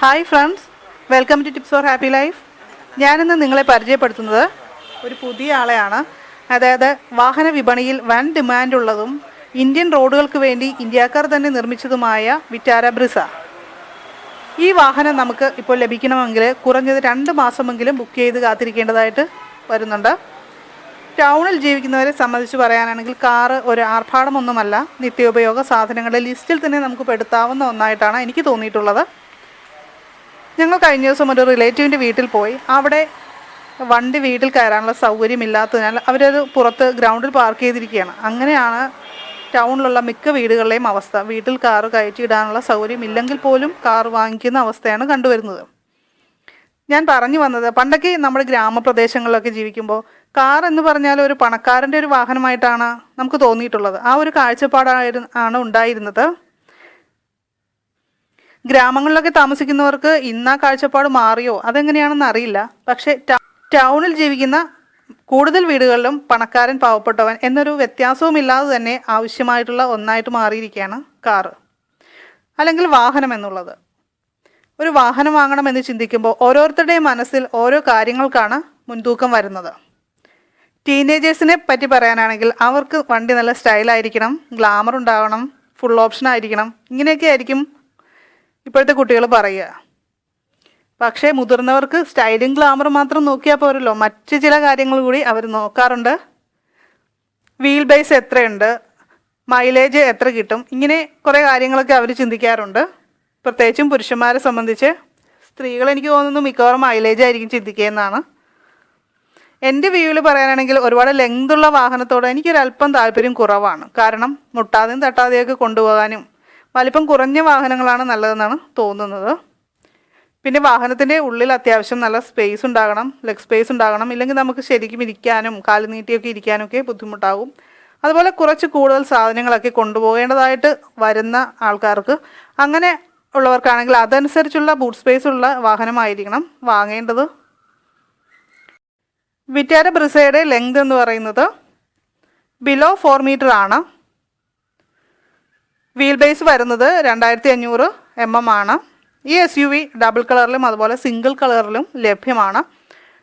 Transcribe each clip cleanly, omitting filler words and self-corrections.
Hi friends, welcome to tips for happy life. ഞാനിന്ന് നിങ്ങളെ പരിചയപ്പെടുത്തുന്നത് ഒരു പുതിയ ആളെയാണ്. അതായത് വാഹന വിപണിയിൽ വൻ ഡിമാൻഡുള്ളതും ഇന്ത്യൻ റോഡുകൾക്ക് വേണ്ടി ഇന്ത്യക്കാർ തന്നെ നിർമ്മിച്ചതുമായ വിറ്റാര ബ്രിസ. ഈ വാഹനം നമുക്ക് ഇപ്പോൾ ലഭിക്കണമെങ്കിൽ കുറഞ്ഞത് 2 മാസമെങ്കിലും ബുക്ക് ചെയ്ത് കാത്തിരിക്കേണ്ടതായിട്ട് വരുന്നുണ്ട്. ടൗണിൽ ജീവിക്കുന്നവരെ സംബന്ധിച്ച് പറയാനാണെങ്കിൽ കാറ് ഒരു ആർഭാടമൊന്നുമല്ല, നിത്യോപയോഗ സാധനങ്ങളുടെ ലിസ്റ്റിൽ തന്നെ നമുക്ക് പെടുത്താവുന്ന ഒന്നായിട്ടാണ് എനിക്ക് തോന്നിയിട്ടുള്ളത്. ഞങ്ങൾ കഴിഞ്ഞ ദിവസം ഒരു റിലേറ്റീവിൻ്റെ വീട്ടിൽ പോയി. അവിടെ വണ്ടി വീട്ടിൽ കയറാനുള്ള സൗകര്യമില്ലാത്തതിനാൽ അവരത് പുറത്ത് ഗ്രൗണ്ടിൽ പാർക്ക് ചെയ്തിരിക്കുകയാണ്. അങ്ങനെയാണ് ടൗണിലുള്ള മിക്ക വീടുകളിലെയും അവസ്ഥ. വീട്ടിൽ കാറ് കയറ്റിയിടാനുള്ള സൗകര്യം ഇല്ലെങ്കിൽ പോലും കാർ വാങ്ങിക്കുന്ന അവസ്ഥയാണ് കണ്ടുവരുന്നത്. ഞാൻ പറഞ്ഞു വന്നത്, പണ്ടൊക്കെ നമ്മുടെ ഗ്രാമപ്രദേശങ്ങളിലൊക്കെ ജീവിക്കുമ്പോൾ കാർ എന്ന് പറഞ്ഞാൽ ഒരു പണക്കാരൻ്റെ ഒരു വാഹനമായിട്ടാണ് നമുക്ക് തോന്നിയിട്ടുള്ളത്. ആ ഒരു കാഴ്ചപ്പാടാണ് ഉണ്ടായിരുന്നത്. ഗ്രാമങ്ങളിലൊക്കെ താമസിക്കുന്നവർക്ക് ഇന്ന് ആ കാഴ്ചപ്പാട് മാറിയോ അതെങ്ങനെയാണെന്ന് അറിയില്ല. പക്ഷേ ടൗണിൽ ജീവിക്കുന്ന കൂടുതൽ വീടുകളിലും പണക്കാരൻ പാവപ്പെട്ടവൻ എന്നൊരു വ്യത്യാസവുമില്ലാതെ തന്നെ ആവശ്യമായിട്ടുള്ള ഒന്നായിട്ട് മാറിയിരിക്കുകയാണ് കാറ് അല്ലെങ്കിൽ വാഹനം എന്നുള്ളത്. ഒരു വാഹനം വാങ്ങണമെന്ന് ചിന്തിക്കുമ്പോൾ ഓരോരുത്തരുടെയും മനസ്സിൽ ഓരോ കാര്യങ്ങൾക്കാണ് മുൻതൂക്കം വരുന്നത്. ടീനേജേഴ്സിനെ പറ്റി പറയാനാണെങ്കിൽ അവർക്ക് വണ്ടി നല്ല സ്റ്റൈലായിരിക്കണം, ഗ്ലാമർ ഉണ്ടാവണം, ഫുൾ ഓപ്ഷൻ ആയിരിക്കണം, ഇങ്ങനെയൊക്കെ ആയിരിക്കും ഇപ്പോഴത്തെ കുട്ടികൾ പറയുക. പക്ഷേ മുതിർന്നവർക്ക് സ്റ്റൈലും ഗ്ലാമറും മാത്രം നോക്കിയാൽ പോരല്ലോ, മറ്റ് ചില കാര്യങ്ങൾ കൂടി അവർ നോക്കാറുണ്ട്. വീൽ ബേസ് എത്രയുണ്ട്, മൈലേജ് എത്ര കിട്ടും, ഇങ്ങനെ കുറേ കാര്യങ്ങളൊക്കെ അവർ ചിന്തിക്കാറുണ്ട്. പ്രത്യേകിച്ചും പുരുഷന്മാരെ സംബന്ധിച്ച്. സ്ത്രീകൾ എനിക്ക് തോന്നുന്നു മിക്കവാറും മൈലേജ് ആയിരിക്കും ചിന്തിക്കുകയെന്നാണ്. എൻ്റെ വ്യൂവിൽ പറയാനാണെങ്കിൽ ഒരുപാട് ലെങ്തുള്ള വാഹനത്തോട് എനിക്കൊരല്പം താല്പര്യം കുറവാണ്. കാരണം മുട്ടാതെയും തട്ടാതെയൊക്കെ കൊണ്ടുപോകാനും വലിപ്പം കുറഞ്ഞ വാഹനങ്ങളാണ് നല്ലതെന്നാണ് തോന്നുന്നത്. പിന്നെ വാഹനത്തിൻ്റെ ഉള്ളിൽ അത്യാവശ്യം നല്ല സ്പേസ് ഉണ്ടാകണം, ലെഗ് സ്പേസ് ഉണ്ടാകണം. ഇല്ലെങ്കിൽ നമുക്ക് ശരിക്കും ഇരിക്കാനും കാല് നീട്ടിയൊക്കെ ഇരിക്കാനൊക്കെ ബുദ്ധിമുട്ടാകും. അതുപോലെ കുറച്ച് കൂടുതൽ സാധനങ്ങളൊക്കെ കൊണ്ടുപോകേണ്ടതായിട്ട് വരുന്ന ആൾക്കാർക്ക്, അങ്ങനെ ഉള്ളവർക്കാണെങ്കിൽ അതനുസരിച്ചുള്ള ബൂട്ട് സ്പേസ് ഉള്ള വാഹനമായിരിക്കണം വാങ്ങേണ്ടത്. വിറ്റാര ബ്രിസയുടെ ലെങ്ത് എന്ന് പറയുന്നത് ബിലോ 4 മീറ്റർ ആണ്. വീൽ ബേസ് വരുന്നത് 2500 mm ആണ്. ഈ SUV ഡബിൾ കളറിലും അതുപോലെ സിംഗിൾ കളറിലും ലഭ്യമാണ്.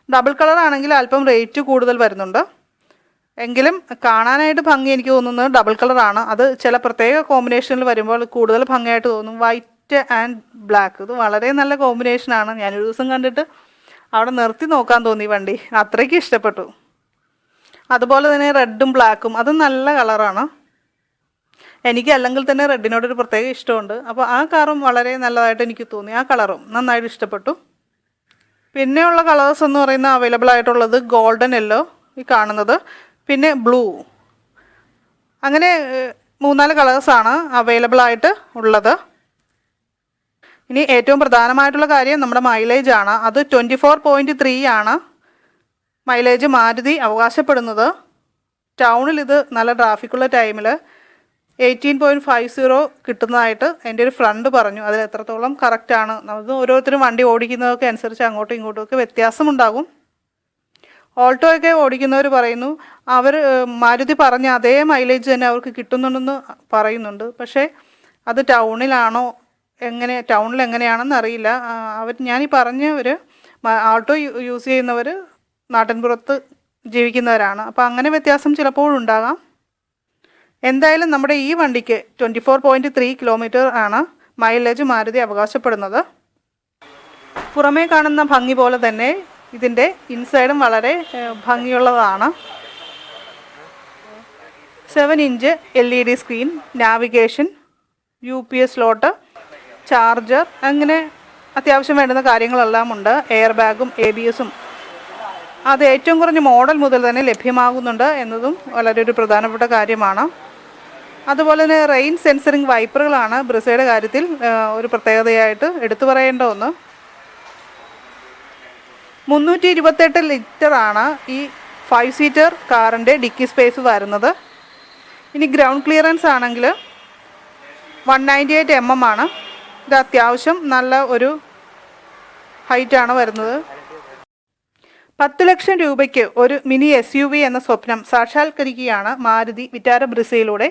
ഡബിൾ കളർ ആണെങ്കിൽ അല്പം റേറ്റ് കൂടുതൽ വരുന്നുണ്ട്. എങ്കിലും കാണാനായിട്ട് ഭംഗി എനിക്ക് തോന്നുന്നത് ഡബിൾ കളറാണ്. അത് ചില പ്രത്യേക കോമ്പിനേഷനിൽ വരുമ്പോൾ കൂടുതൽ ഭംഗിയായിട്ട് തോന്നും. വൈറ്റ് ആൻഡ് ബ്ലാക്ക്, ഇത് വളരെ നല്ല കോമ്പിനേഷനാണ്. ഞാനൊരു ദിവസം കണ്ടിട്ട് അവിടെ നിർത്തി നോക്കാൻ തോന്നി വണ്ടി, അത്രയ്ക്ക് ഇഷ്ടപ്പെട്ടു. അതുപോലെ തന്നെ റെഡും ബ്ലാക്കും, അതും നല്ല കളറാണ്. എനിക്ക് അല്ലെങ്കിൽ തന്നെ റെഡിനോടൊരു പ്രത്യേക ഇഷ്ടമുണ്ട്. അപ്പോൾ ആ കാറും വളരെ നല്ലതായിട്ട് എനിക്ക് തോന്നി. ആ കളറും നന്നായിട്ട് ഇഷ്ടപ്പെട്ടു. പിന്നെയുള്ള കളേഴ്സ് എന്ന് പറയുന്ന അവൈലബിൾ ആയിട്ടുള്ളത് ഗോൾഡൻ യെല്ലോ, ഈ കാണുന്നത്, പിന്നെ ബ്ലൂ, അങ്ങനെ 3-4 കളേഴ്സാണ് അവൈലബിൾ ആയിട്ട് ഉള്ളത്. ഇനി ഏറ്റവും പ്രധാനമായിട്ടുള്ള കാര്യം നമ്മുടെ മൈലേജ് ആണ്. അത് 24.3 ആണ് മൈലേജ് മാരുതി അവകാശപ്പെടുന്നത്. ടൗണിൽ ഇത് നല്ല ട്രാഫിക്കുള്ള ടൈമിൽ 18.50 കിട്ടുന്നതായിട്ട് എൻ്റെ ഒരു ഫ്രണ്ട് പറഞ്ഞു. അതിൽ എത്രത്തോളം കറക്റ്റാണ്, അത് ഓരോരുത്തരും വണ്ടി ഓടിക്കുന്നതൊക്കെ അനുസരിച്ച് അങ്ങോട്ടും ഇങ്ങോട്ടുമൊക്കെ വ്യത്യാസമുണ്ടാകും. ഓൾട്ടോയൊക്കെ ഓടിക്കുന്നവർ പറയുന്നു അവർ മാരുതി പറഞ്ഞ അതേ മൈലേജ് തന്നെ അവർക്ക് കിട്ടുന്നുണ്ടെന്ന് പറയുന്നുണ്ട്. പക്ഷേ അത് ടൗണിലാണോ ടൗണിൽ എങ്ങനെയാണെന്ന് അറിയില്ല. ഞാനീ പറഞ്ഞവർ ഓട്ടോ യൂസ് ചെയ്യുന്നവർ നാട്ടിൻപുറത്ത് ജീവിക്കുന്നവരാണ്. അപ്പോൾ അങ്ങനെ വ്യത്യാസം ചിലപ്പോഴുണ്ടാകാം. എന്തായാലും നമ്മുടെ ഈ വണ്ടിക്ക് 24.3 കിലോമീറ്റർ ആണ് മൈലേജ് മാരുതി അവകാശപ്പെടുന്നത്. പുറമേ കാണുന്ന ഭംഗി പോലെ തന്നെ ഇതിൻ്റെ ഇൻസൈഡും വളരെ ഭംഗിയുള്ളതാണ്. 7-inch LED screen, navigation, UPS slot, charger, അങ്ങനെ അത്യാവശ്യം വേണ്ടുന്ന കാര്യങ്ങളെല്ലാം ഉണ്ട്. എയർ ബാഗും ABS-ഉം അത് ഏറ്റവും കുറഞ്ഞ മോഡൽ മുതൽ തന്നെ ലഭ്യമാകുന്നുണ്ട് എന്നതും വളരെ ഒരു പ്രധാനപ്പെട്ട കാര്യമാണ്. അതുപോലെ തന്നെ റെയിൻ സെൻസറിങ് വൈപ്പറുകളാണ് ബ്രിസയുടെ കാര്യത്തിൽ ഒരു പ്രത്യേകതയായിട്ട് എടുത്തു പറയേണ്ട ഒന്ന്. 328 ലിറ്ററാണ് ഈ 5 സീറ്റർ കാറിൻ്റെ ഡിക്കി സ്പേസ് വരുന്നത്. ഇനി ഗ്രൗണ്ട് ക്ലിയറൻസ് ആണെങ്കിൽ 198 mm ആണ്. ഇത് അത്യാവശ്യം നല്ല ഒരു ഹൈറ്റാണ് വരുന്നത്. 10 ലക്ഷം രൂപയ്ക്ക് ഒരു മിനി SUV എന്ന സ്വപ്നം സാക്ഷാത്കരിക്കുകയാണ് മാരുതി വിറ്റാര ബ്രിസയിലൂടെ.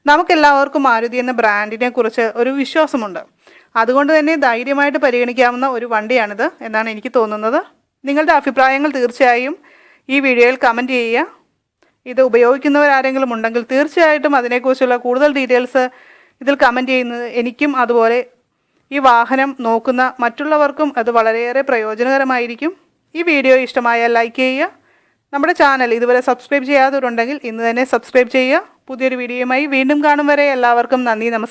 നമുക്കെല്ലാവർക്കും മാരുതി എന്ന ബ്രാൻഡിനെ കുറിച്ച് ഒരു വിശ്വാസമുണ്ട്. അതുകൊണ്ട് തന്നെ ധൈര്യമായിട്ട് പരിഗണിക്കാവുന്ന ഒരു വണ്ടിയാണിത് എന്നാണ് എനിക്ക് തോന്നുന്നത്. നിങ്ങളുടെ അഭിപ്രായങ്ങൾ തീർച്ചയായും ഈ വീഡിയോയിൽ കമൻറ്റ് ചെയ്യുക. ഇത് ഉപയോഗിക്കുന്നവരാരെങ്കിലും ഉണ്ടെങ്കിൽ തീർച്ചയായിട്ടും അതിനെക്കുറിച്ചുള്ള കൂടുതൽ ഡീറ്റെയിൽസ് ഇതിൽ കമൻറ്റ് ചെയ്യുന്നത് എനിക്കും അതുപോലെ ഈ വാഹനം നോക്കുന്ന മറ്റുള്ളവർക്കും അത് വളരെയേറെ പ്രയോജനകരമായിരിക്കും. ഈ വീഡിയോ ഇഷ്ടമായാൽ ലൈക്ക് ചെയ്യുക. നമ്മുടെ ചാനൽ ഇതുവരെ സബ്സ്ക്രൈബ് ചെയ്യാത്തവരുണ്ടെങ്കിൽ ഇന്ന് തന്നെ സബ്സ്ക്രൈബ് ചെയ്യുക. പുതിയൊരു വീഡിയോയുമായി വീണ്ടും കാണും വരെ എല്ലാവർക്കും നന്ദി, നമസ്കാരം.